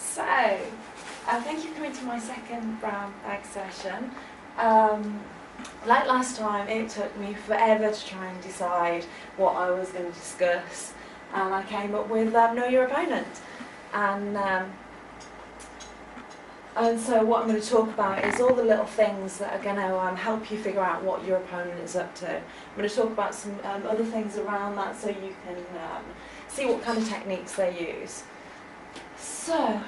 Thank you for coming to my second brown bag session. Like last time, it took me forever to try and decide what I was going to discuss, and I came up with Know Your Opponent. And so what I'm going to talk about is all the little things that are going to help you figure out what your opponent is up to. I'm going to talk about some other things around that so you can see what kind of techniques they use. So,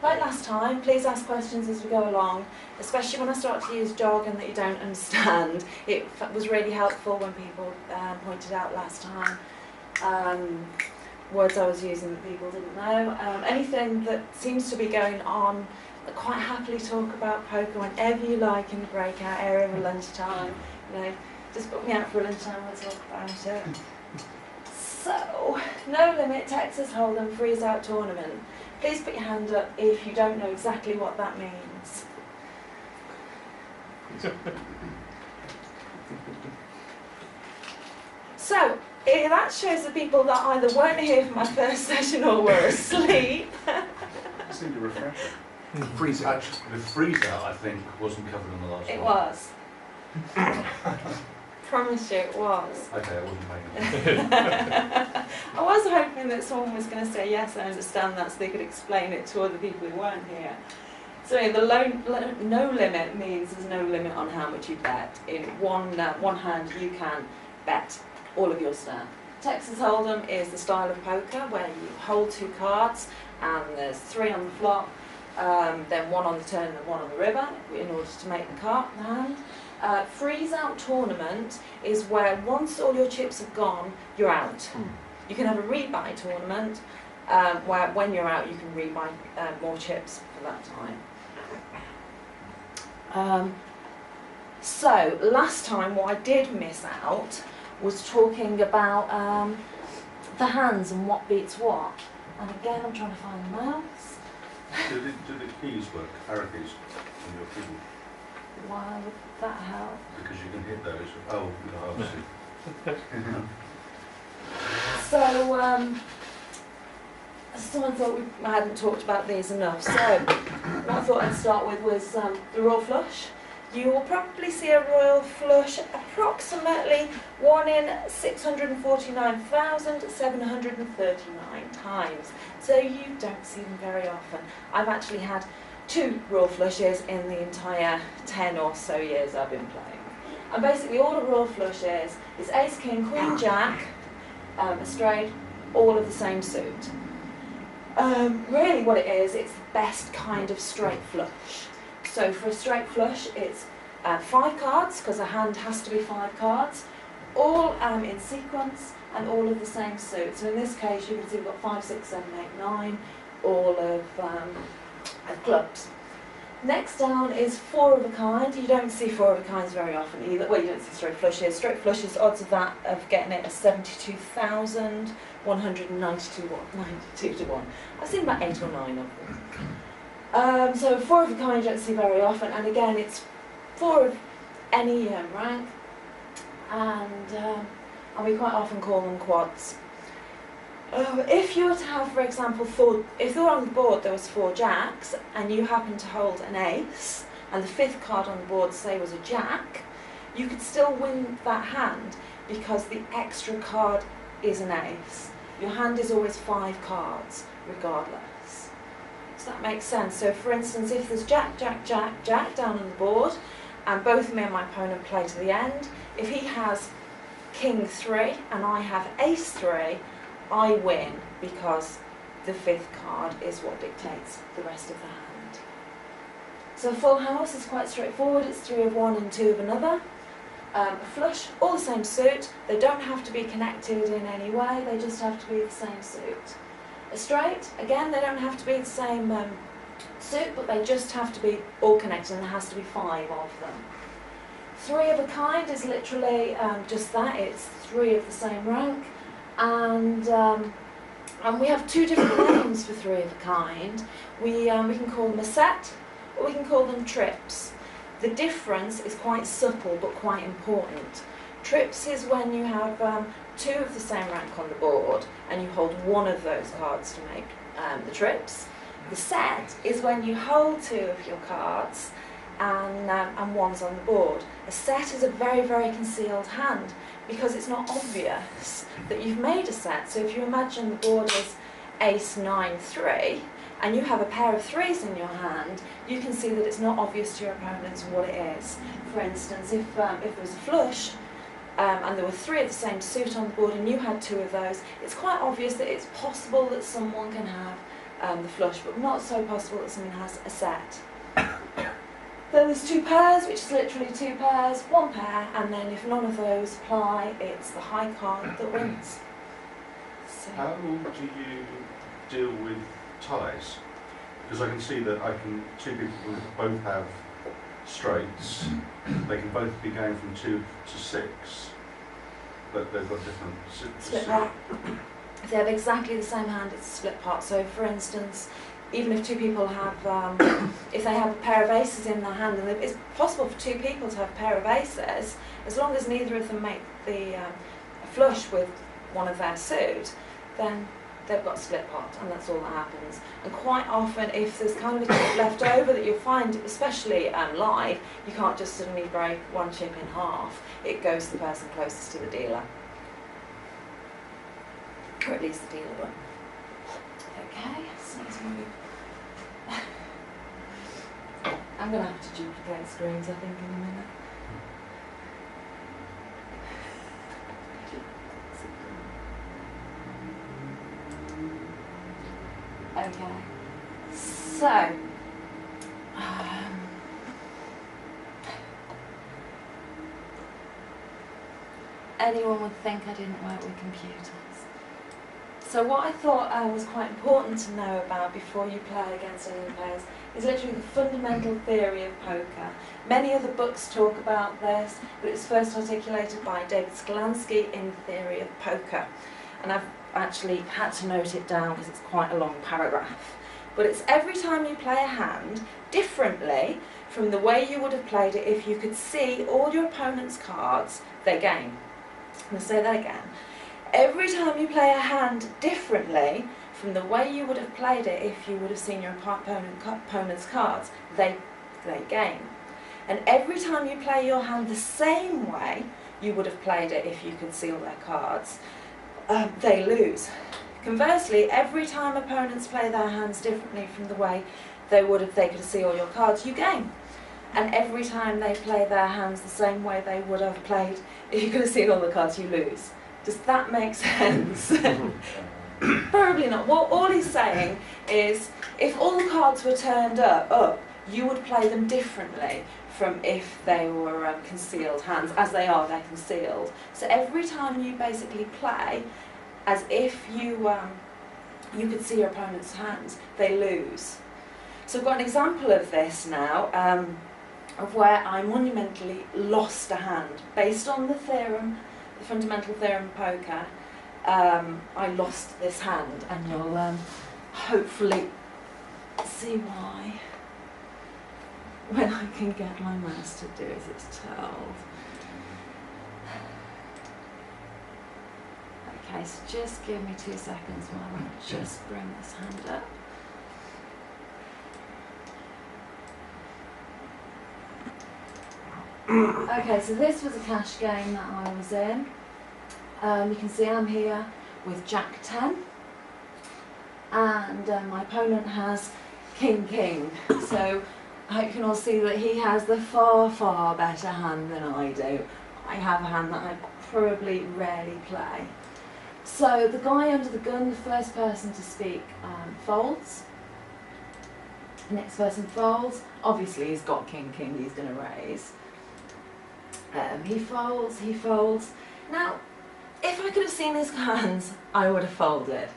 like last time, please ask questions as we go along, especially when I start to use jargon that you don't understand. It was really helpful when people pointed out last time words I was using that people didn't know. Anything that seems to be going on, I quite happily talk about poker whenever you like in the breakout area or lunchtime. You know, just put me out for lunchtime, we'll talk about it. So, no limit, Texas Hold'em freeze out tournament. Please put your hand up if you don't know exactly what that means. So, that shows the people that either weren't here for my first session or were asleep. I seem to refresh it. Freeze out. The freeze out, I think, wasn't covered on the last one. It was. Promise you it was. Okay, I wasn't paying I was hoping that someone was going to say yes, I understand that, so they could explain it to other people who weren't here. So no limit means there's no limit on how much you bet. In one hand you can bet all of your stuff. Texas Hold'em is the style of poker where you hold two cards and there's three on the flop, then one on the turn and one on the river in order to make the hand. Freeze out tournament is where once all your chips have gone, you're out. You can have a rebuy tournament where when you're out you can rebuy more chips for that time. So last time what I did miss out was talking about the hands and what beats what. And again I'm trying to find the mouse. Do the keys work, arrow keys, on your keyboard? Why would that help? Because you can hit those. Oh, no, obviously. So, someone thought I hadn't talked about these enough. So, what I thought I'd start with was the royal flush. You will probably see a royal flush approximately 1 in 649,739 times. So you don't see them very often. I've actually had 2 royal flushes in the entire 10 or so years I've been playing. And basically all a royal flush is ace, king, queen, jack, a straight, all of the same suit. Really what it is, it's the best kind of straight flush. So for a straight flush it's 5 cards, because a hand has to be 5 cards, all in sequence and all of the same suit. So in this case you can see we've got 5, 6, 7, 8, 9, all of clubs. Next down is 4 of a kind. You don't see 4 of a kinds very often either. Well, you don't see straight flushes. Straight flushes, odds of that, of getting it are 72,192 to 1. I've seen about 8 or 9 of them. So 4 of a kind you don't see very often, and again it's 4 of any rank, and we quite often call them quads. If you were to have, for example, if there were on the board there was 4 jacks and you happen to hold an ace and the 5th card on the board say was a jack, you could still win that hand because the extra card is an ace. Your hand is always 5 cards regardless. So that makes sense. So for instance, if there's jack, jack, jack, jack down on the board and both me and my opponent play to the end, if he has king 3 and I have ace 3, I win because the 5th card is what dictates the rest of the hand. So full house is quite straightforward. It's 3 of one and 2 of another. A flush, all the same suit. They don't have to be connected in any way. They just have to be the same suit. A straight, again, they don't have to be the same suit, but they just have to be all connected, and there has to be 5 of them. 3 of a kind is literally just that. It's 3 of the same rank. And we have 2 different names for 3 of a kind. We can call them a set, or we can call them trips. The difference is quite subtle but quite important. Trips is when you have 2 of the same rank on the board and you hold one of those cards to make the trips. The set is when you hold two of your cards and one's on the board. A set is a very, very concealed hand because it's not obvious that you've made a set. So if you imagine the board is ace, 9, 3, and you have a pair of 3s in your hand, you can see that it's not obvious to your opponents what it is. For instance, if there was a flush and there were 3 of the same suit on the board and you had 2 of those, it's quite obvious that it's possible that someone can have the flush, but not so possible that someone has a set. Then there's 2 pairs, which is literally 2 pairs, 1 pair, and then if none of those apply, it's the high card that wins. So. How do you deal with ties? Because I can see that 2 people can both have straights, they can both be going from 2 to 6, but they've got different split part. If they have exactly the same hand, it's a split part. So for instance, even if 2 people have, if they have a pair of aces in their hand, and it's possible for 2 people to have a pair of aces, as long as neither of them make the flush with one of their suit, then they've got a split pot, and that's all that happens. And quite often, if there's kind of a chip left over that you'll find, especially live, you can't just suddenly break one chip in half. It goes to the person closest to the dealer. Or at least the dealer will. Okay, so let's move. I'm going to have to duplicate screens, I think, in a minute. Okay, so anyone would think I didn't work with computers. So what I thought was quite important to know about before you play against any of the players is literally the fundamental theory of poker. Many other books talk about this, but it was first articulated by David Skolansky in The Theory of Poker. And I've actually had to note it down because it's quite a long paragraph. But it's every time you play a hand differently from the way you would have played it if you could see all your opponent's cards, they game. I'm going to say that again. Every time you play a hand differently from the way you would have played it if you would have seen your opponent's cards, they game. And every time you play your hand the same way you would have played it if you could see all their cards, they lose. Conversely, every time opponents play their hands differently from the way they would if they could see all your cards, you game. And every time they play their hands the same way they would have played if you could have seen all the cards, you lose. Does that make sense? Probably not. Well, all he's saying is if all the cards were turned up, you would play them differently from if they were concealed hands. As they are, they're concealed. So every time you basically play as if you could see your opponent's hands, they lose. So I've got an example of this now, of where I monumentally lost a hand. Based on the theorem, the fundamental theorem of poker, I lost this hand, and you'll hopefully see why when I can get my mouse to do as it's told. Okay, so just give me 2 seconds while I just bring this hand up. Okay, so this was a cash game that I was in. You can see I'm here with Jack 10, and my opponent has King King. So I hope you can all see that he has the far better hand than I do. I have a hand that I probably rarely play. So the guy under the gun, the first person to speak, folds. The next person folds. Obviously he's got King King, he's going to raise. He folds. Now, if I could have seen his hands, I would have folded.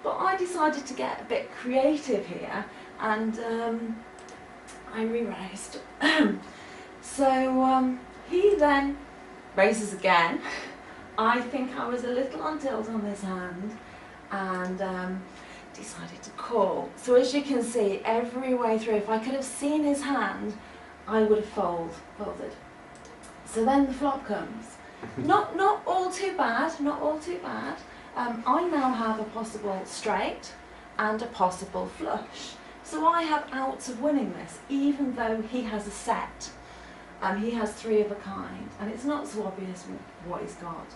But I decided to get a bit creative here, and I re-raised. So he then raises again. I think I was a little on tilt on this hand, and decided to call. So as you can see, every way through, if I could have seen his hand, I would have folded. So then the flop comes. Not all too bad, not all too bad. I now have a possible straight and a possible flush. So I have outs of winning this, even though he has a set. He has 3 of a kind, and it's not so obvious what he's got.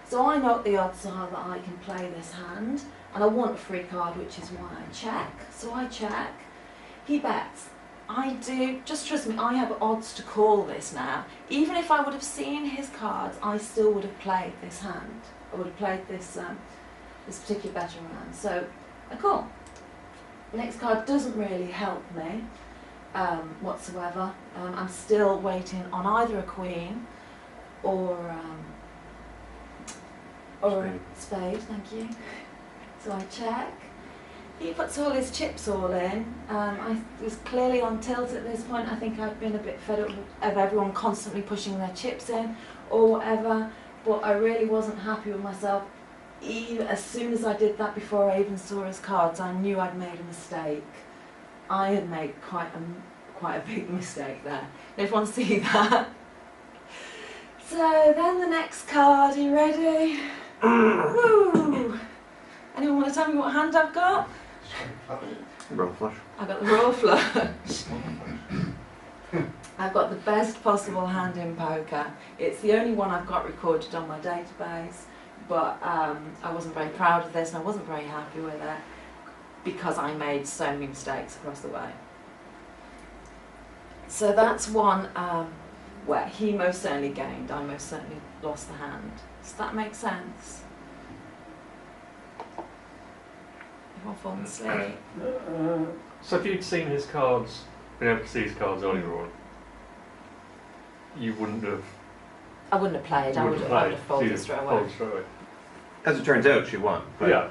So I know what the odds are that I can play this hand, and I want a free card, which is why I check. So I check. He bets. I do, just trust me, I have odds to call this now. Even if I would have seen his cards, I still would have played this hand. I would have played this this particular better round. So I call. The next card doesn't really help me whatsoever. I'm still waiting on either a queen or a spade, thank you. So I check. He puts all his chips all in. I was clearly on tilt at this point. I think I'd been a bit fed up of everyone constantly pushing their chips in or whatever, but I really wasn't happy with myself. Even as soon as I did that, before I even saw his cards, I knew I'd made a mistake. I had made quite a big mistake there. Everyone see that? So then the next card, are you ready? Woo! Anyone want to tell me what hand I've got? Roll flush. I've got the royal flush. I've got the best possible hand in poker. It's the only one I've got recorded on my database, but I wasn't very proud of this and I wasn't very happy with it because I made so many mistakes across the way. So that's one where he most certainly gained, I most certainly lost the hand. Does that make sense? Everyone falling asleep? So if you'd seen his cards, been able to see his cards earlier on, you wouldn't have... I wouldn't have played, I would have folded straight away. As it turns out, she won. But Yeah.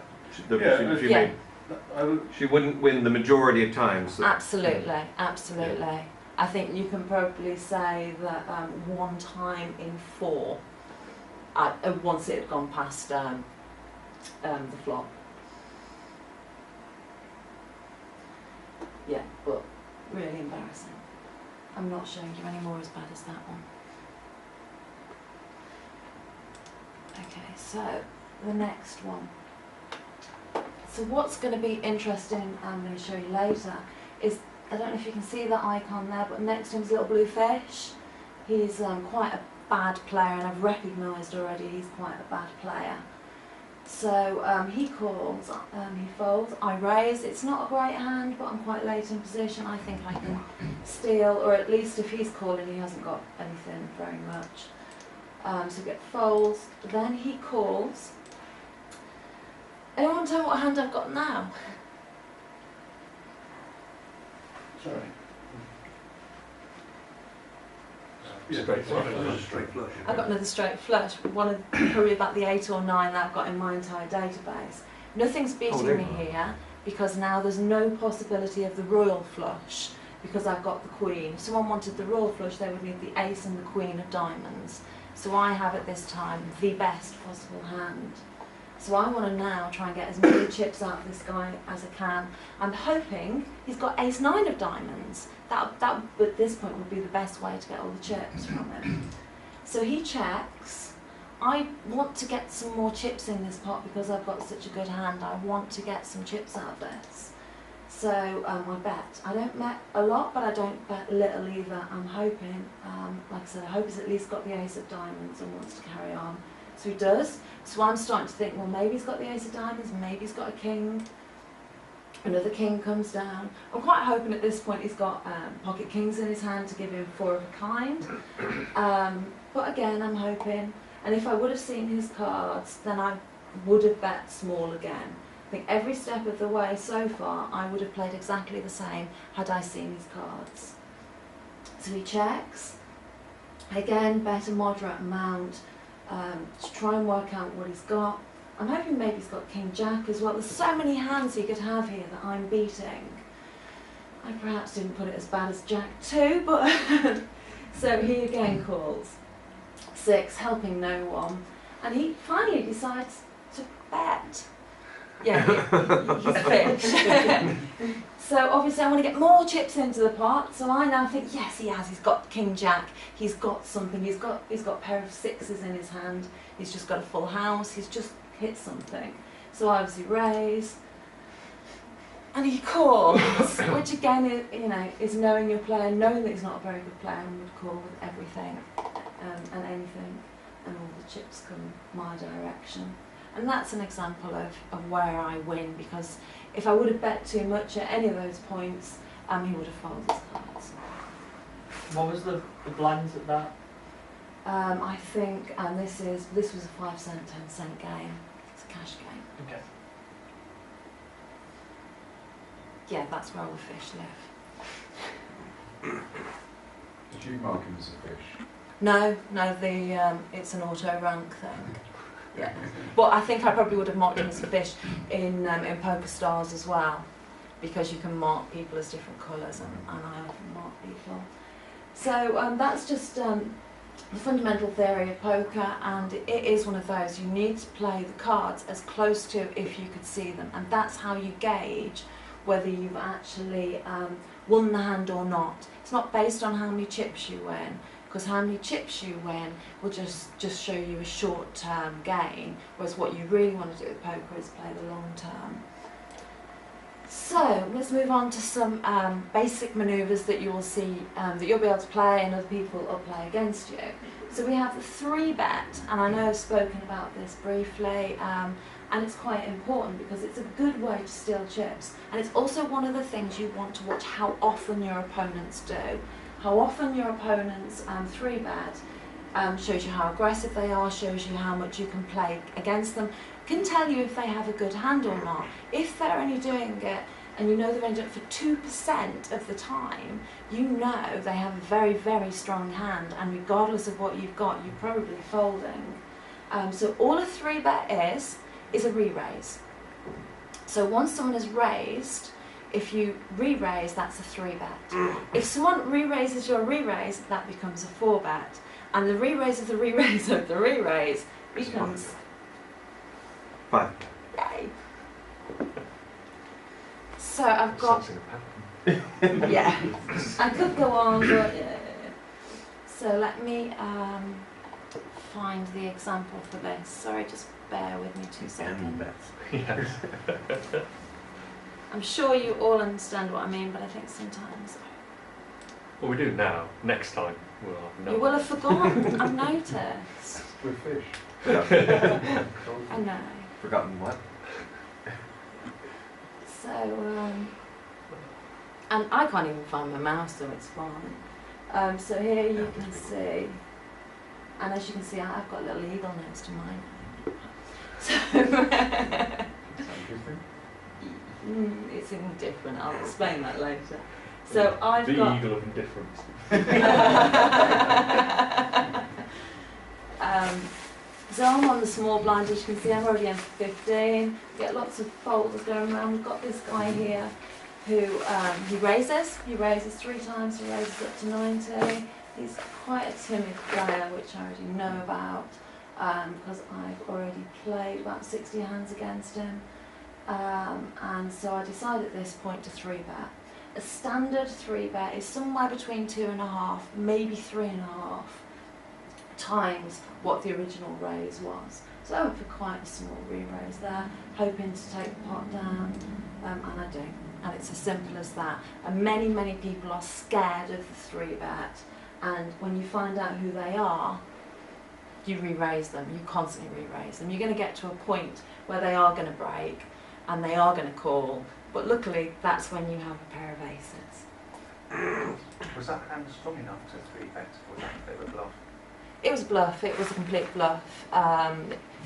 she wouldn't win the majority of times. So Absolutely, absolutely. Yeah. I think you can probably say that one time in 4, once it had gone past the flop. Yeah, but really embarrassing. I'm not showing you any more as bad as that one. Okay, so the next one. So what's going to be interesting, I'm going to show you later, is, I don't know if you can see that icon there, but next to him is a little blue fish. He's quite a bad player, and I've recognised already he's quite a bad player. So he calls, he folds, I raise. It's not a great hand, but I'm quite late in position. I think I can steal, or at least if he's calling, he hasn't got anything very much. So we get folds, then he calls. Anyone tell me what hand I've got now? Sorry. Straight flush. Straight flush. I've got another straight flush, probably about the 8 or 9 that I've got in my entire database. Nothing's beating me here, because now there's no possibility of the royal flush, because I've got the queen. If someone wanted the royal flush, they would need the ace and the queen of diamonds. So I have at this time the best possible hand. So I want to now try and get as many chips out of this guy as I can. I'm hoping he's got ace-9 of diamonds. That at this point would be the best way to get all the chips from him. So he checks. I want to get some more chips in this pot because I've got such a good hand. I want to get some chips out of this. So I bet. I don't bet a lot, but I don't bet little either. I'm hoping, like I said, I hope he's at least got the ace of diamonds and wants to carry on. So he does. So I'm starting to think, well, maybe he's got the ace of diamonds, maybe he's got a king. Another king comes down. I'm quite hoping at this point he's got pocket kings in his hand to give him 4 of a kind. But again, I'm hoping. And if I would have seen his cards, then I would have bet small again. I think every step of the way so far, I would have played exactly the same had I seen his cards. So he checks. Again, bet a moderate amount. To try and work out what he's got. I'm hoping maybe he's got King Jack as well. There's so many hands he could have here that I'm beating. I perhaps didn't put it as bad as Jack 2, but so he again calls. 6, helping no one. And he finally decides to bet. Yeah, he's bitch. So obviously I want to get more chips into the pot, so I now think, yes, he has. He's got King Jack, he's got something, he's got a pair of 6s in his hand, he's just got a full house, he's just hit something. So I obviously raise. and he calls, which again is, is knowing your player, knowing that he's not a very good player and would call with everything and anything, and all the chips come my direction. And that's an example of where I win, because if I would have bet too much at any of those points, he would have folded his cards. What was the blinds at that? I think, and this was a 5 cent, 10 cent game. It's a cash game. Okay. Yeah, that's where all the fish live. Did you mark him as a fish? No, it's an auto rank thing. Yeah, but I think I probably would have marked him as a fish in Poker Stars as well, because you can mark people as different colours, and I often mark people. So that's just the fundamental theory of poker, and it is one of those. You need to play the cards as close to if you could see them, and that's how you gauge whether you've actually won the hand or not. It's not based on how many chips you win, because how many chips you win will just show you a short-term gain, whereas what you really want to do with poker is play the long term. So let's move on to some basic manoeuvres that you'll see, that you'll be able to play and other people will play against you. So we have the 3-bet, and I know I've spoken about this briefly, and it's quite important because it's a good way to steal chips, and it's also one of the things you want to watch how often your opponents do. How often your opponents 3-bet shows you how aggressive they are, shows you how much you can play against them, can tell you if they have a good hand or not. If they're only doing it, and you know they're only doing it for 2% of the time, you know they have a very, very strong hand, and regardless of what you've got, you're probably folding. So all a 3-bet is a re-raise. So once someone is raised, if you re-raise, that's a 3-bet. If someone re-raises your re-raise, that becomes a 4-bet. And the re-raise of the re-raise of the re-raise becomes 5. Yay! So I've got, yeah, I could go on, but yeah. So let me find the example for this. Sorry, just bear with me 2 seconds. Yes. I'm sure you all understand what I mean, but I think sometimes Well, we do now. Next time we'll have no. you will have forgotten. I've noticed. With fish. I know. Forgotten what? So, and I can't even find my mouse, so it's fine. So here you can see, and as you can see, I've got a little eagle next to mine. So, Is that a good thing? it's indifferent. I'll explain that later. So I've the got eagle of indifference. So I'm on the small blind, as you can see. I'm already in 15. Get lots of folders going around. We've got this guy here who he raises 3 times. He raises up to 90. He's quite a timid player, which I already know about because I've already played about 60 hands against him. And so I decided at this point to 3-bet. A standard 3-bet is somewhere between 2.5, maybe 3.5 times what the original raise was. So I went for quite a small re-raise there, hoping to take the pot down, and I do. And it's as simple as that. And many, many people are scared of the 3-bet, and when you find out who they are, you re-raise them, you constantly re-raise them. You're going to get to a point where they are going to break, and they are going to call, but luckily that's when you have a pair of aces. Was that hand strong enough to 3-bet, or was that a bit of a bluff? It was a bluff, it was a complete bluff.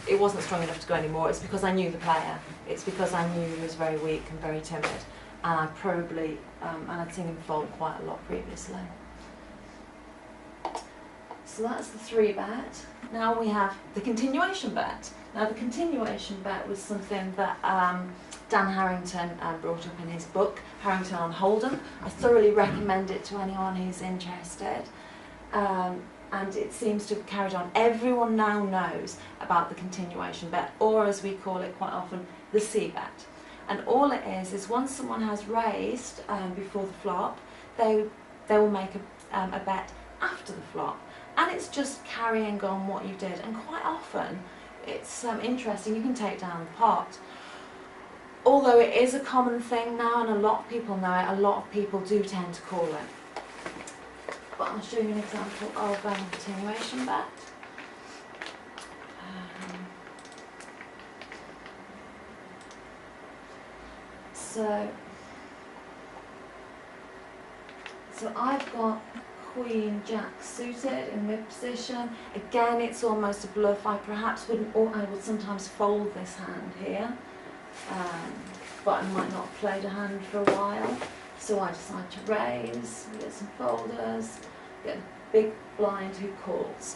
It wasn't strong enough to go anymore. It's because I knew the player. It's because I knew he was very weak and very timid. And I probably, and I'd seen him fold quite a lot previously. So that's the 3-bet. Now we have the continuation bet. Now the continuation bet was something that Dan Harrington brought up in his book, Harrington on Hold'em. I thoroughly recommend it to anyone who's interested. And it seems to have carried on. Everyone now knows about the continuation bet, or as we call it quite often, the C-bet. And all it is once someone has raised before the flop, they will make a bet after the flop. And it's just carrying on what you did. And quite often, it's interesting, you can take down the pot. although it is a common thing now and a lot of people know it, a lot of people do tend to call it. But I'll show you an example of continuation bet. So I've got Queen Jack suited in mid position. Again, it's almost a bluff. I perhaps wouldn't, or I would sometimes fold this hand here, but I might not have played a hand for a while. So I decide to raise, get some folders, get a big blind who calls.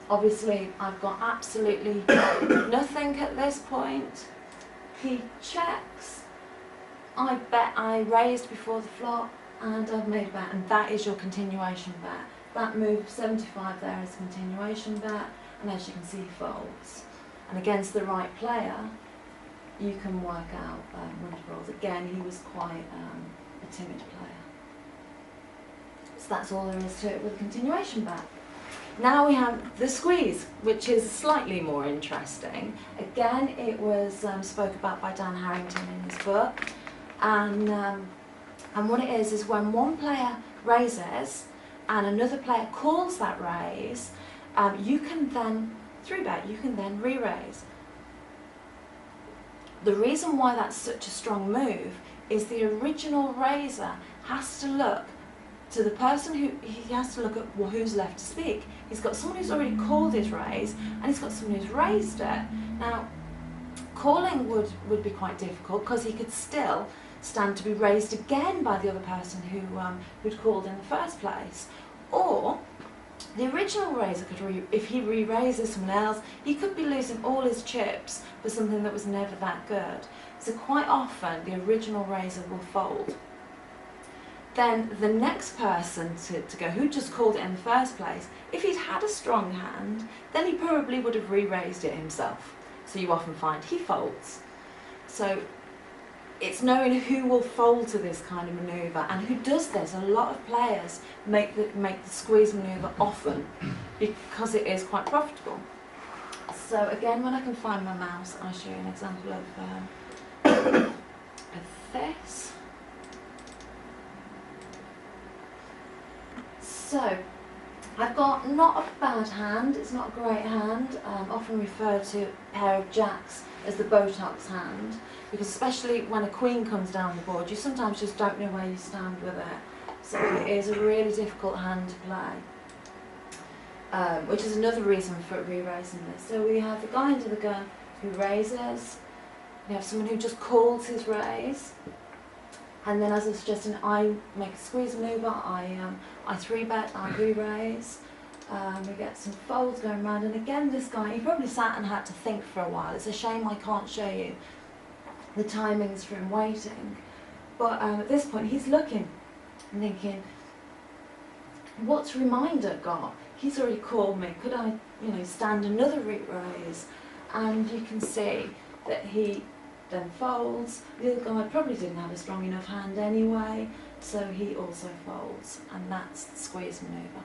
Obviously, I've got absolutely nothing at this point. He checks. I bet I raised before the flop, and I've made a bet, and that is your continuation bet. That move 75 there is continuation bet, and as you can see, he folds. And against the right player, you can work out win rolls. Again, he was quite a timid player. So that's all there is to it with a continuation bet. Now we have the squeeze, which is slightly more interesting. Again, it was spoke about by Dan Harrington in his book. And what it is when one player raises and another player calls that raise, you can then, through bet, you can then re-raise. The reason why that's such a strong move is the original raiser has to look to the person he has to look at who's left to speak. He's got someone who's already called his raise, and he's got someone who's raised it. Now, calling would be quite difficult because he could still stand to be raised again by the other person who'd called in the first place. Or the original raiser could, if he re-raises someone else, he could be losing all his chips for something that was never that good. So quite often the original raiser will fold. Then the next person to go, who just called it in the first place, if he'd had a strong hand, then he probably would have re-raised it himself. So you often find he folds. So it's knowing who will fold to this kind of manoeuvre and who does this. A lot of players make the squeeze manoeuvre often because it is quite profitable. So again, when I can find my mouse, I'll show you an example of this. So I've got not a bad hand, it's not a great hand, often referred to a pair of jacks as the Botox hand, because especially when a queen comes down the board, you sometimes just don't know where you stand with it. So it is a really difficult hand to play, which is another reason for re-raising this. So we have the guy under the gun who raises, we have someone who just calls his raise, and then as I suggested, I make a squeeze manoeuvre, I 3-bet, I re-raise, we get some folds going around, and again this guy, he probably sat and had to think for a while. It's a shame I can't show you the timings for him waiting, but at this point he's looking and thinking, what's reminder got? He's already called me, could I stand another re-raise? And you can see that he then folds. The other guy probably didn't have a strong enough hand anyway, so he also folds, and that's the squeeze manoeuvre.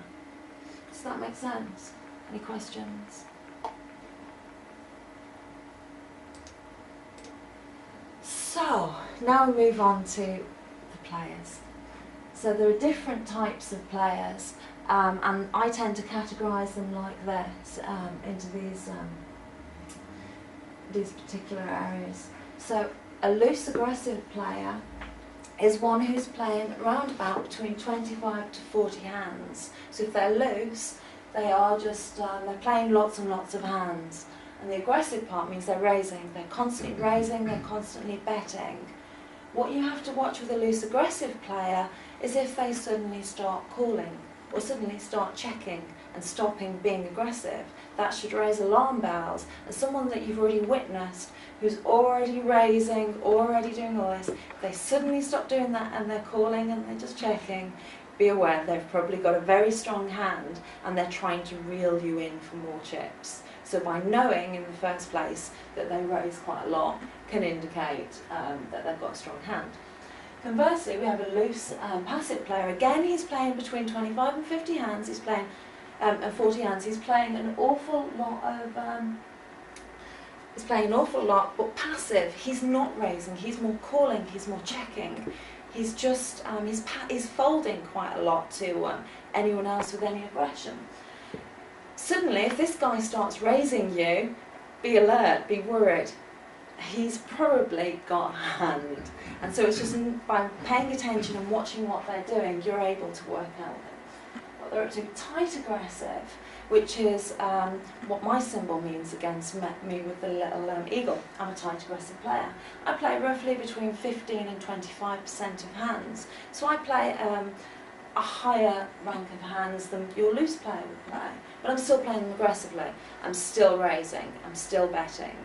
Does that make sense? Any questions? So, now we move on to the players. So there are different types of players, and I tend to categorise them like this, into these particular areas. So a loose aggressive player is one who's playing around about between 25 to 40 hands. So if they're loose, they are just, they're playing lots and lots of hands. And the aggressive part means they're raising. They're constantly raising, they're constantly betting. What you have to watch with a loose aggressive player is if they suddenly start calling or suddenly start checking and stopping being aggressive. That should raise alarm bells. As someone that you've already witnessed who's already raising, already doing all this, if they suddenly stop doing that and they're calling and they're just checking, be aware they've probably got a very strong hand and they're trying to reel you in for more chips. So by knowing in the first place that they raise quite a lot can indicate that they've got a strong hand. Conversely, we have a loose passive player. Again, he's playing between 25 and 50 hands. He's playing 40 hands. He's playing an awful lot of. He's playing an awful lot, but passive. He's not raising, he's more calling, he's more checking. He's just, he's folding quite a lot to anyone else with any aggression. Suddenly, if this guy starts raising you, be alert, be worried. He's probably got a hand. And so it's just by paying attention and watching what they're doing, you're able to work out what they're up to. Tight aggressive, which is what my symbol means against me with the little eagle. I'm a tight aggressive player. I play roughly between 15 and 25% of hands. So I play a higher rank of hands than your loose player would play. But I'm still playing them aggressively. I'm still raising. I'm still betting.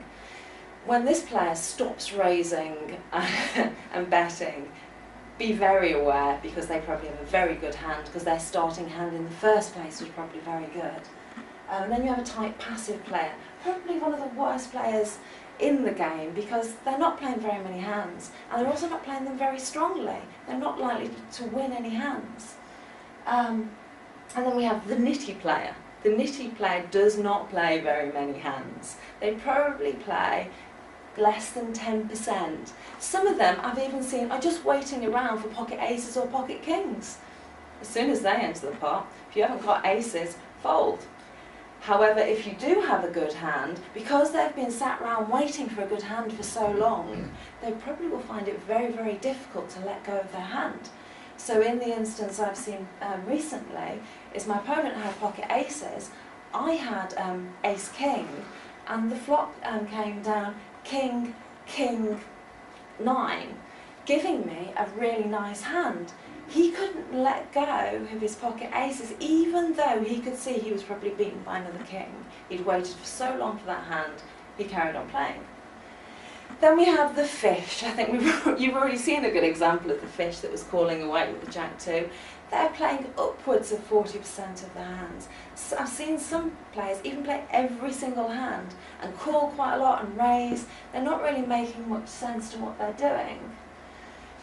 When this player stops raising and betting, be very aware, because they probably have a very good hand, because their starting hand in the first place was probably very good. And then you have a tight passive player, probably one of the worst players in the game, because they're not playing very many hands, and they're also not playing them very strongly. They're not likely to win any hands. And then we have the nitty player. The nitty player does not play very many hands. They probably play less than 10%. Some of them I've even seen are just waiting around for pocket aces or pocket kings. As soon as they enter the pot, if you haven't got aces, fold. However, if you do have a good hand, because they've been sat around waiting for a good hand for so long, they probably will find it very, very difficult to let go of their hand. So in the instance I've seen recently, is my opponent had pocket aces, I had ace-king, and the flop came down king, king, 9, giving me a really nice hand. He couldn't let go of his pocket aces, even though he could see he was probably beaten by another king. He'd waited for so long for that hand, he carried on playing. Then we have the fish. I think you've already seen a good example of the fish that was calling away with the jack-2. They're playing upwards of 40% of their hands. So I've seen some players even play every single hand and call quite a lot and raise. They're not really making much sense to what they're doing.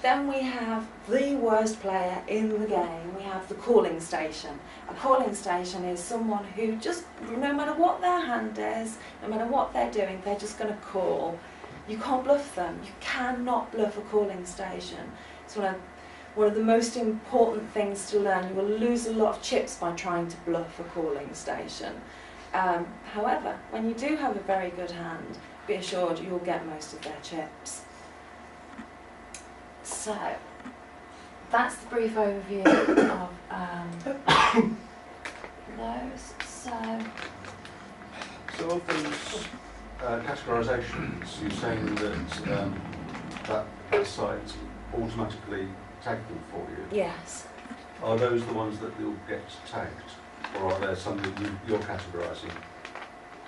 Then we have the worst player in the game. We have the calling station. A calling station is someone who just, no matter what their hand is, no matter what they're doing, they're just going to call. You can't bluff them. You cannot bluff a calling station. It's one of the most important things to learn. You will lose a lot of chips by trying to bluff a calling station. However, when you do have a very good hand, be assured you'll get most of their chips. So, that's the brief overview of those. So of those categorisations, you're saying that that site's automatically tagged them for you? Yes. Are those the ones that you'll get tagged, or are there some that you're categorising?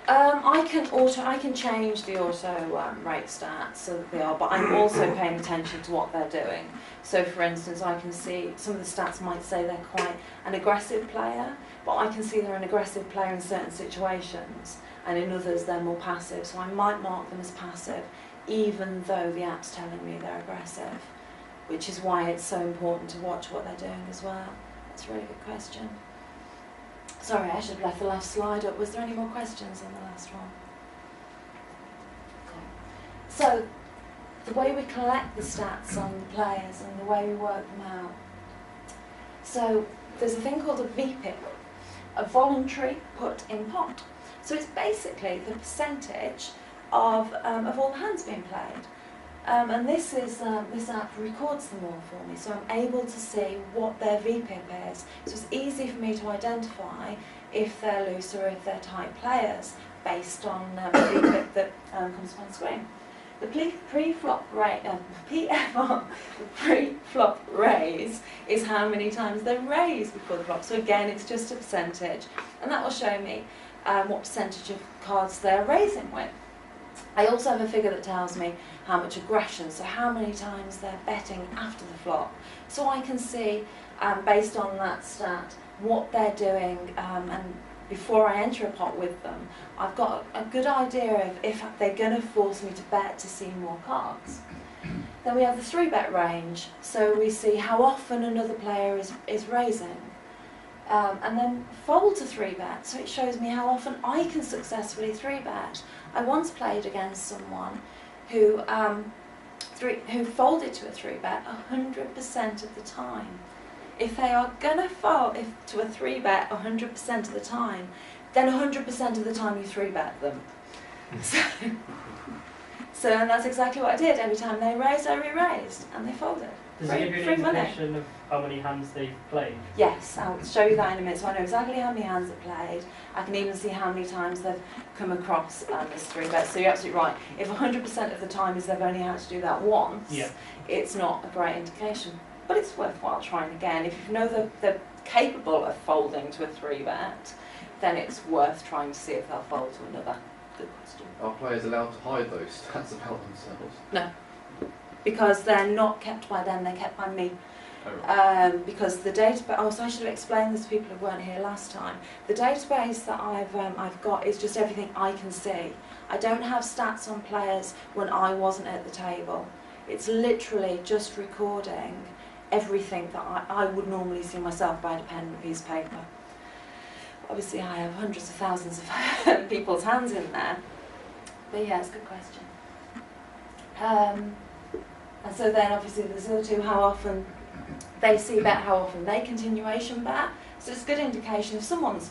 I can change the auto rate stats so that they are, but I'm also paying attention to what they're doing. So for instance, I can see some of the stats might say they're quite an aggressive player, but I can see they're an aggressive player in certain situations, and in others they're more passive. So I might mark them as passive, even though the app's telling me they're aggressive, which is why it's so important to watch what they're doing as well. That's a really good question. Sorry, I should have left the last slide up. Was there any more questions on the last one? Cool. So, the way we collect the stats on the players and the way we work them out. So, there's a thing called a VPIP, a voluntary put in pot. So it's basically the percentage of all the hands being played. And this app records them all for me, so I'm able to see what their VPIP is. So it's easy for me to identify if they're loose or if they're tight players based on the VPIP that comes up on screen. The pre-flop raise is how many times they're raised before the flop. So again, it's just a percentage, and that will show me what percentage of cards they're raising with. I also have a figure that tells me how much aggression, so how many times they're betting after the flop. So I can see, based on that stat, what they're doing, and before I enter a pot with them, I've got a good idea of if they're going to force me to bet to see more cards. Then we have the 3-bet range, so we see how often another player is raising. And then fold to 3-bet, so it shows me how often I can successfully 3-bet. I once played against someone who folded to a 3-bet 100% of the time. If they are going to fold to a 3-bet 100% of the time, then 100% of the time you 3-bet them. And that's exactly what I did. Every time they raised, I re-raised, and they folded. Does it give you an indication of how many hands they've played? Yes, I'll show you that in a minute. So I know exactly how many hands they've played. I can even see how many times they've come across this 3-bet. So you're absolutely right. If 100% of the time is they've only had to do that once, it's not a great indication. But it's worthwhile trying again. If you know they're capable of folding to a 3-bet, then it's worth trying to see if they'll fold to another. Good question. Are players allowed to hide those stats about themselves? No, because they're not kept by them, they're kept by me. Oh, right. Because the database, oh, so I should have explained this to people who weren't here last time. The database that I've got is just everything I can see. I don't have stats on players when I wasn't at the table. It's literally just recording everything that I would normally see myself by a pen and a piece of paper. Obviously I have hundreds of thousands of people's hands in there. But yeah, it's a good question. And so then obviously there's the other two, how often they see bet, how often they continuation bet. So it's a good indication if someone's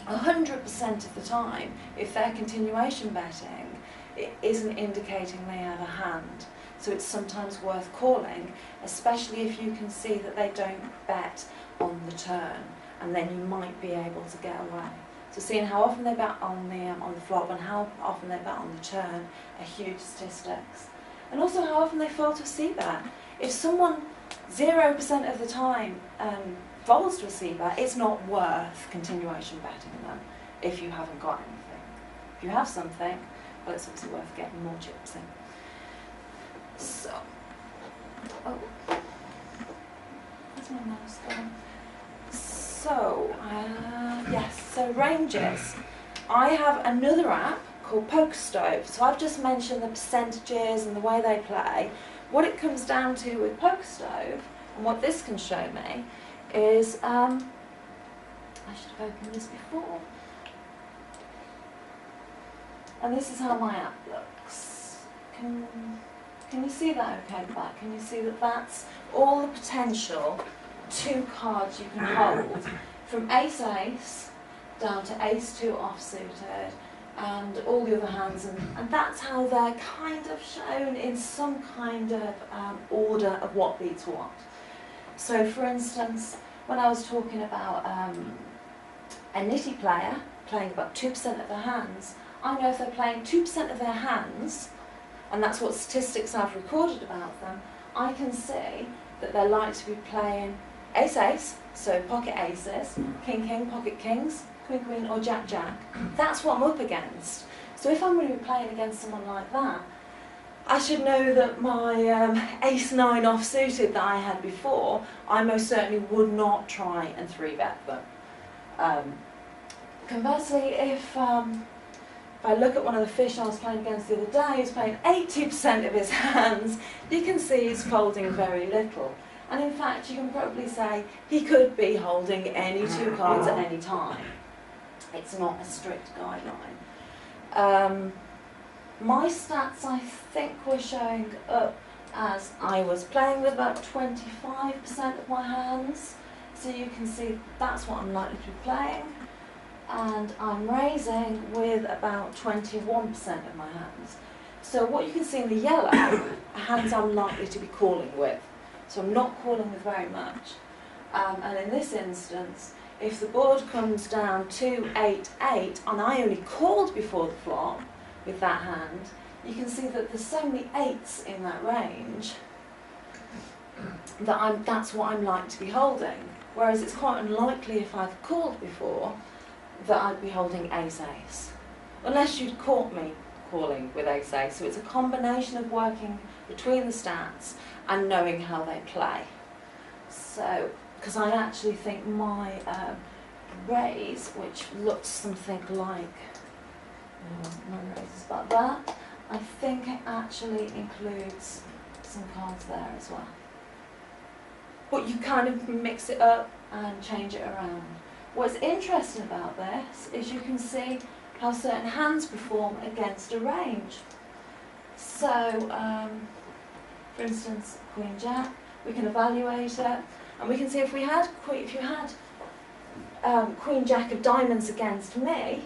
100% of the time, if they're continuation betting, it isn't indicating they have a hand. So it's sometimes worth calling, especially if you can see that they don't bet on the turn, and then you might be able to get away. So seeing how often they bet on the flop and how often they bet on the turn are huge statistics. And also how often they fold to a c-bet. If someone 0% of the time folds to a c-bet, it's not worth continuation betting them if you haven't got anything. If you have something, well, it's obviously worth getting more chips in. So, where's my mouse gone? So, yes, so ranges. I have another app called Poker Stove. So I've just mentioned the percentages and the way they play. What it comes down to with Poker Stove, and what this can show me, is, I should have opened this before. And this is how my app looks. Can you see that okay back? Can you see that that's all the potential 2 cards you can hold, from ace-ace down to ace-2 offsuited, and all the other hands, and that's how they're kind of shown in some kind of order of what beats what. So for instance, when I was talking about a nitty player playing about 2% of their hands, I know if they're playing 2% of their hands, and that's what statistics I've recorded about them, I can see that they're likely to be playing ace-ace, so pocket aces, king-king, pocket kings, queen-queen, or jack-jack. That's what I'm up against. So if I'm going to be playing against someone like that, I should know that my ace-9 offsuited that I had before, I most certainly would not try and 3-bet them. Conversely, if I look at one of the fish I was playing against the other day, who's playing 80% of his hands, you can see he's folding very little. And in fact, you can probably say he could be holding any 2 cards at any time. It's not a strict guideline. My stats, I think, were showing up as I was playing with about 25% of my hands. So you can see that's what I'm likely to be playing. And I'm raising with about 21% of my hands. So what you can see in the yellow are hands I'm likely to be calling with. So I'm not calling with very much. And in this instance, if the board comes down 2, 8, 8, and I only called before the flop with that hand, you can see that there's so many 8s in that range that that's what I'm likely to be holding. Whereas it's quite unlikely if I've called before that I'd be holding ace-ace, unless you'd caught me calling with ace-ace. So it's a combination of working between the stats and knowing how they play. So, because I actually think my raise, which looks something like, my raise is about that, I think it actually includes some cards there as well. But you kind of mix it up and change it around. What's interesting about this is you can see how certain hands perform against a range. So, for instance, Queen Jack, we can evaluate it, and we can see if you had Queen Jack of diamonds against me,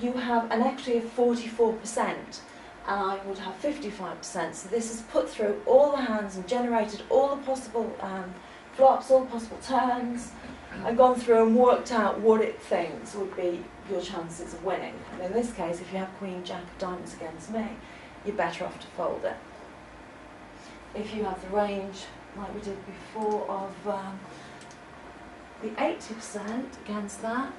you have an equity of 44%, and I would have 55%. So this has put through all the hands and generated all the possible flops, all the possible turns, and gone through and worked out what it thinks would be your chances of winning. And in this case, if you have Queen Jack of diamonds against me, you're better off to fold it. If you have the range, like we did before, of the 80% against that,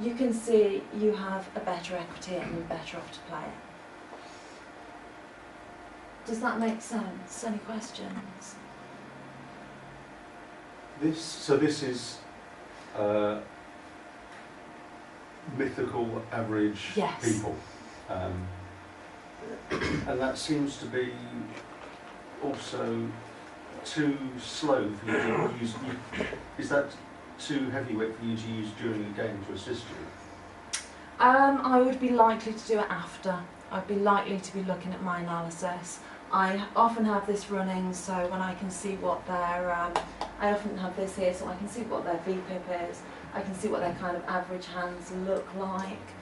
you can see you have a better equity and you're better off to play it. Does that make sense? Any questions? This is mythical average Yes. people, and that seems to be also too slow for you to use. Is that too heavyweight for you to use during a game to assist you? I would be likely to do it after. I'd be likely to be looking at my analysis. I often have this running, so when I can see what their, I often have this here, so I can see what their VPIP is. I can see what their kind of average hands look like.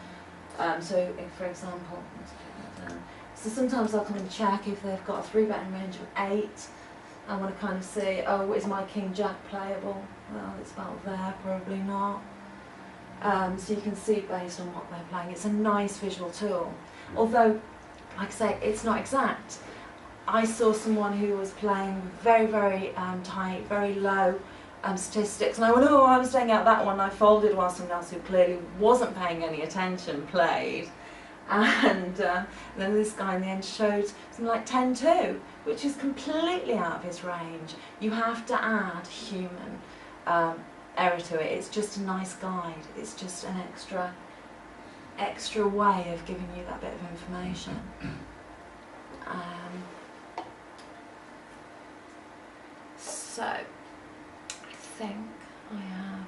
So, if, for example, let's put that down. So sometimes I'll come and check if they've got a 3-betting range of 8. I want to kind of see, oh, is my King Jack playable? Well, it's about there, probably not. So you can see based on what they're playing. It's a nice visual tool. Although, like I say, it's not exact. I saw someone who was playing very, very tight, very low statistics, and I went, oh, I'm staying out that one. I folded while someone else who clearly wasn't paying any attention played. And then this guy in the end showed something like 10-2, which is completely out of his range. You have to add human error to it. It's just a nice guide. It's just an extra way of giving you that bit of information. So, I think I have,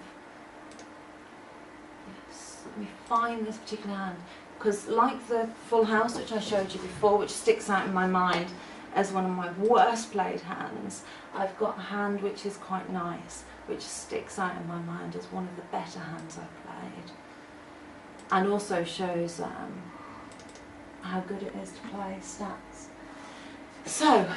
yes, let me find this particular hand, because like the full house which I showed you before, which sticks out in my mind as one of my worst played hands, I've got a hand which is quite nice, which sticks out in my mind as one of the better hands I've played, and also shows how good it is to play stats. So,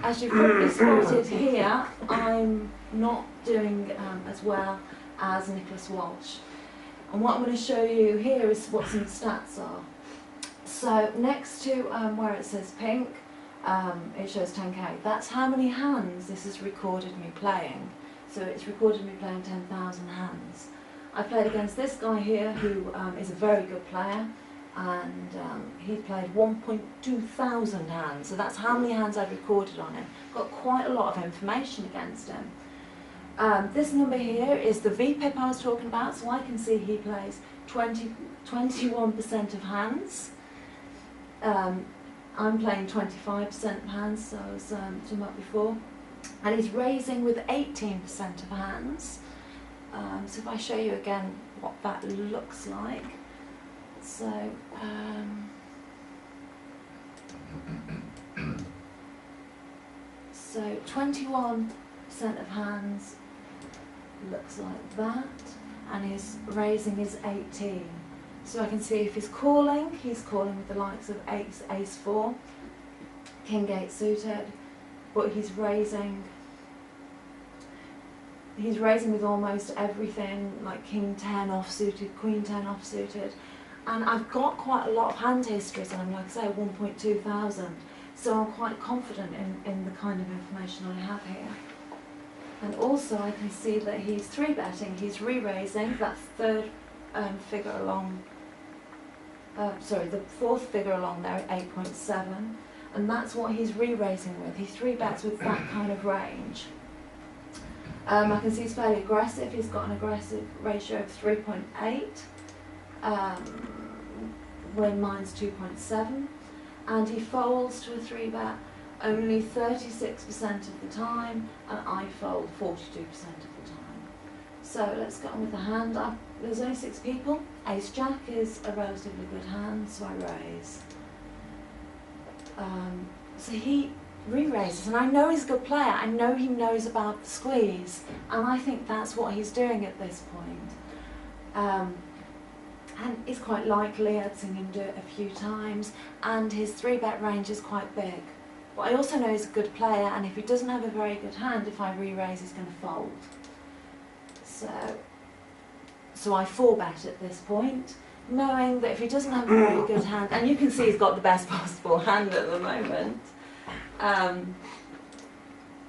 as you've probably spotted here, I'm not doing as well as Nicholas Walsh. And what I'm going to show you here is what some stats are. So next to where it says pink, it shows 10k. That's how many hands this has recorded me playing. So it's recorded me playing 10,000 hands. I played against this guy here who is a very good player, and he played 1.2 thousand hands, so that's how many hands I've recorded on him. Got quite a lot of information against him. This number here is the VPIP I was talking about, so I can see he plays 21% of hands. I'm playing 25% of hands, so I was talking about before. And he's raising with 18% of hands. So if I show you again what that looks like. So, so 21% of hands looks like that, and his raising is 18. So I can see if he's calling with the likes of ace 4, king 8 suited, but he's raising with almost everything, like king 10 off suited, queen 10 off suited. And I've got quite a lot of hand histories, and I'm like I say 1.2 thousand, so I'm quite confident in the kind of information I have here. And also I can see that he's 3-betting, he's re-raising, that third figure along, the fourth figure along there at 8.7, and that's what he's re-raising with. He 3-bets with that kind of range. I can see he's fairly aggressive, he's got an aggressive ratio of 3.8. When mine's 2.7, and he folds to a 3-bet only 36% of the time, and I fold 42% of the time. So let's get on with the hand. There's only 6 people. Ace Jack is a relatively good hand, so I raise. So he re-raises, and I know he's a good player. I know he knows about the squeeze, and I think that's what he's doing at this point. And it's quite likely I'd seen him do it a few times, and his 3-bet range is quite big. But I also know he's a good player, and if he doesn't have a very good hand, if I re-raise, he's going to fold. So I 4-bet at this point, knowing that if he doesn't have a very good hand, and you can see he's got the best possible hand at the moment,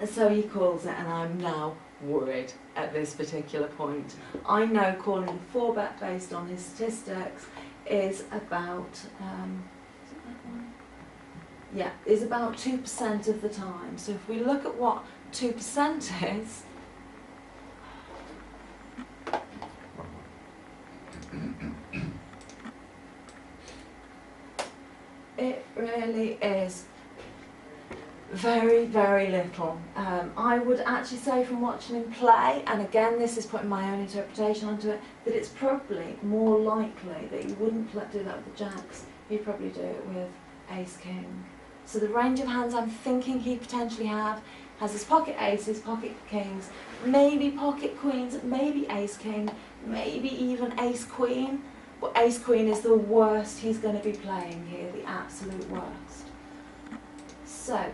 so he calls it, and I'm now worried at this particular point. I know calling a 4-bet based on his statistics is about, is about 2% of the time. So if we look at what 2% is, it really is very, very little. I would actually say from watching him play, and again this is putting my own interpretation onto it, that it's probably more likely that he wouldn't do that with the jacks. He'd probably do it with ace king. So the range of hands I'm thinking he potentially has his pocket aces, pocket kings, maybe pocket queens, maybe ace king, maybe even ace queen. But ace queen is the worst he's going to be playing here, the absolute worst. So,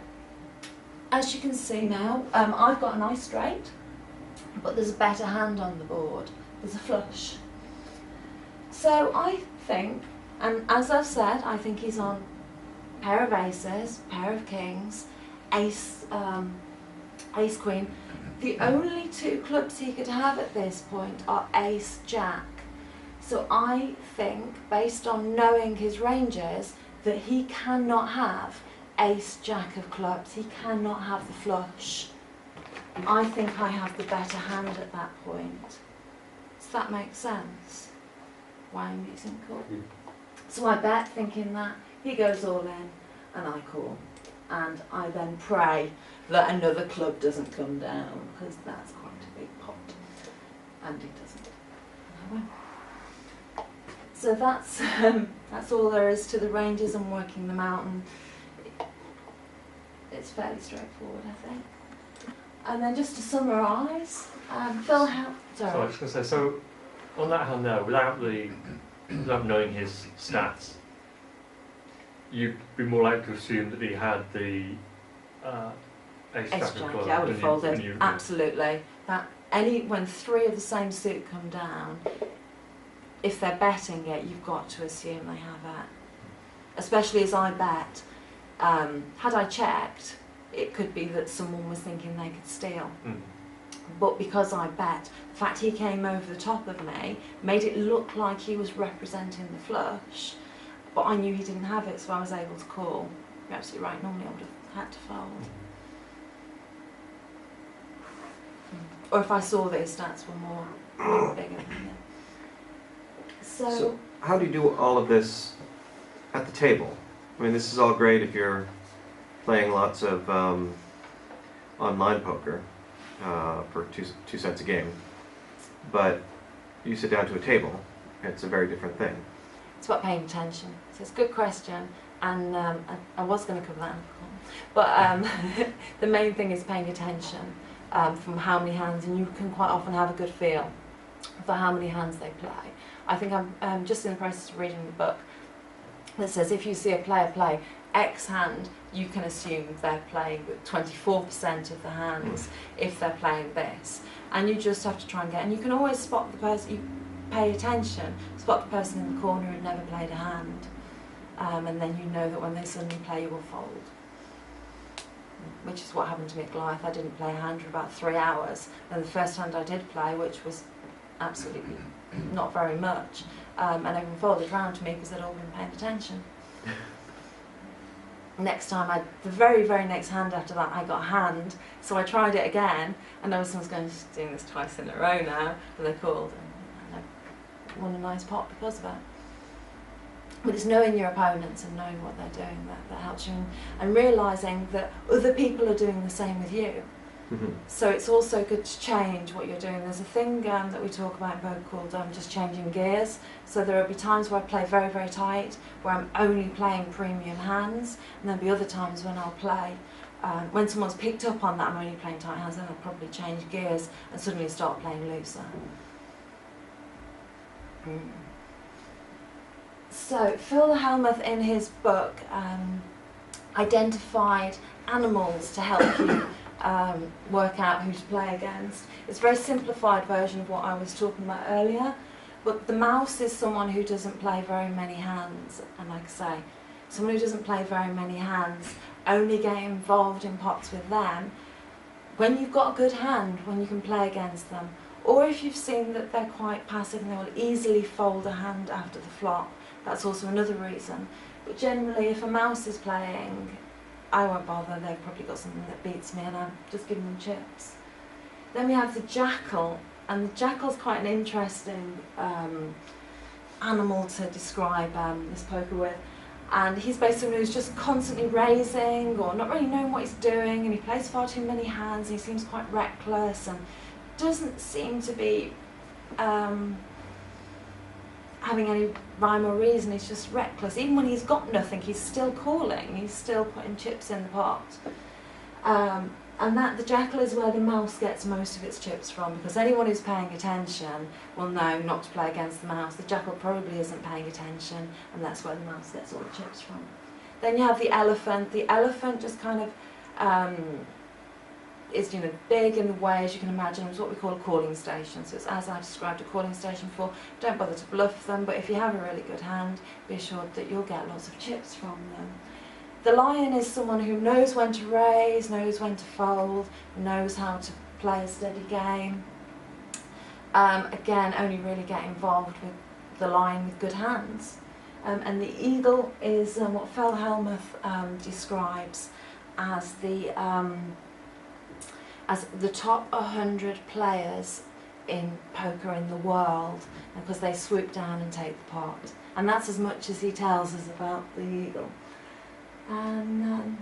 as you can see now, I've got a nice straight, but there's a better hand on the board. There's a flush. So I think, and as I've said, I think he's on pair of aces, pair of kings, ace, ace queen. The only 2 clubs he could have at this point are ace jack. So I think, based on knowing his ranges, that he cannot have ace jack of clubs. He cannot have the flush. I think I have the better hand at that point. Does that make sense? Why I'm using call? So I bet, thinking that he goes all in, and I call, and I then pray that another club doesn't come down, because that's quite a big pot, and he doesn't. And I won't. So that's all there is to the ranges and working them out, and it's fairly straightforward, I think. And then just to summarise, Phil, how? Sorry. So I was just going to say, so on that hand there, without knowing his stats, you'd be more likely to assume that he had the ace jack of clubs. Yeah, I would have folded. Absolutely. When 3 of the same suit come down, if they're betting it, you've got to assume they have it. Especially as I bet. Had I checked, it could be that someone was thinking they could steal. But because I bet, the fact he came over the top of me made it look like he was representing the flush, but I knew he didn't have it, so I was able to call. You're absolutely right, normally I would have had to fold. Or if I saw that his stats were more bigger than it. So how do you do all of this at the table? I mean, this is all great if you're playing lots of online poker for two cents a game, but you sit down to a table, it's a very different thing. It's about paying attention. So it's a good question, and I was going to cover that in the corner. But the main thing is paying attention from how many hands, and you can quite often have a good feel for how many hands they play. I think I'm just in the process of reading the book that says if you see a player play X hand, you can assume they're playing with 24% of the hands if they're playing this. And you just have to try and and you can always spot the person, you pay attention, spot the person in the corner who never played a hand. And then you know that when they suddenly play, you will fold. Which is what happened to me at Goliath. I didn't play a hand for about 3 hours. And the first hand I did play, which was absolutely not very much, and everyone folded round to me because they'd all been paying attention. Next time, the very, very next hand after that, I got a hand, so I tried it again, and there was someone going, "She's doing this twice in a row now," and they called, and I won a nice pot because of it. But it's knowing your opponents and knowing what they're doing that helps you, and realising that other people are doing the same with you. So it's also good to change what you're doing. There's a thing that we talk about in poker called just changing gears. So there will be times where I play very, very tight, where I'm only playing premium hands, and there'll be other times when I'll play, when someone's picked up on that I'm only playing tight hands, then I'll probably change gears and suddenly start playing looser. So Phil Hellmuth in his book identified animals to help you work out who to play against. It's a very simplified version of what I was talking about earlier, but the mouse is someone who doesn't play very many hands, and like I say, someone who doesn't play very many hands only get involved in pots with them when you've got a good hand, when you can play against them, or if you've seen that they're quite passive and they will easily fold a hand after the flop. That's also another reason. But generally, if a mouse is playing, I won't bother, they've probably got something that beats me and I'm just giving them chips. Then we have the jackal, and the jackal's quite an interesting animal to describe this poker with. And he's basically someone who's just constantly raising or not really knowing what he's doing, and he plays far too many hands, and he seems quite reckless and doesn't seem to be having any rhyme or reason. He's just reckless. Even when he's got nothing, he's still calling, he's still putting chips in the pot. And that the jackal is where the mouse gets most of its chips from, because anyone who's paying attention will know not to play against the mouse. The jackal probably isn't paying attention, and that's where the mouse gets all the chips from. Then you have the elephant. The elephant just kind of is, you know, big in the way, as you can imagine. It's what we call a calling station. So it's as I described a calling station before. Don't bother to bluff them, but if you have a really good hand, be assured that you'll get lots of chips from them. The lion is someone who knows when to raise, knows when to fold, knows how to play a steady game. Again, only really get involved with the lion with good hands. And the eagle is what Phil Hellmuth describes as the top 100 players in poker in the world, because they swoop down and take the pot. And that's as much as he tells us about the eagle. And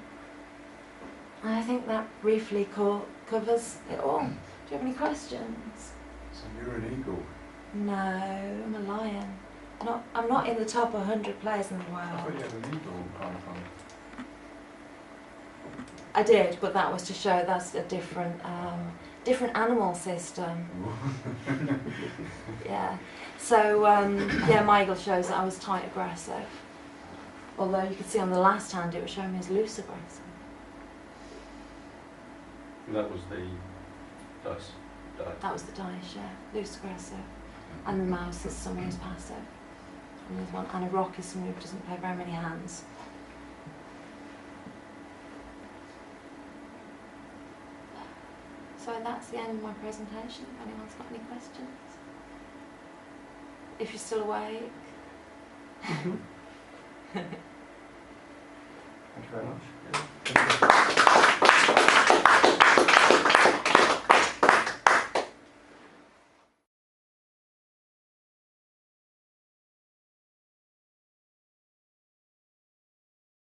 I think that briefly covers it all. Do you have any questions? So you're an eagle? No, I'm a lion. I'm not in the top 100 players in the I world. thought you had an eagle icon. I did, but that was to show that's a different animal system. Yeah. So yeah, my eagle shows that I was tight aggressive. Although you could see on the last hand it was showing me as loose aggressive. That was the dice. That was the dice, yeah. Loose aggressive. And the mouse is someone who's passive. And there's one, and a rock is someone who doesn't play very many hands. So that's the end of my presentation, if anyone's got any questions. If you're still awake. Thank you very much.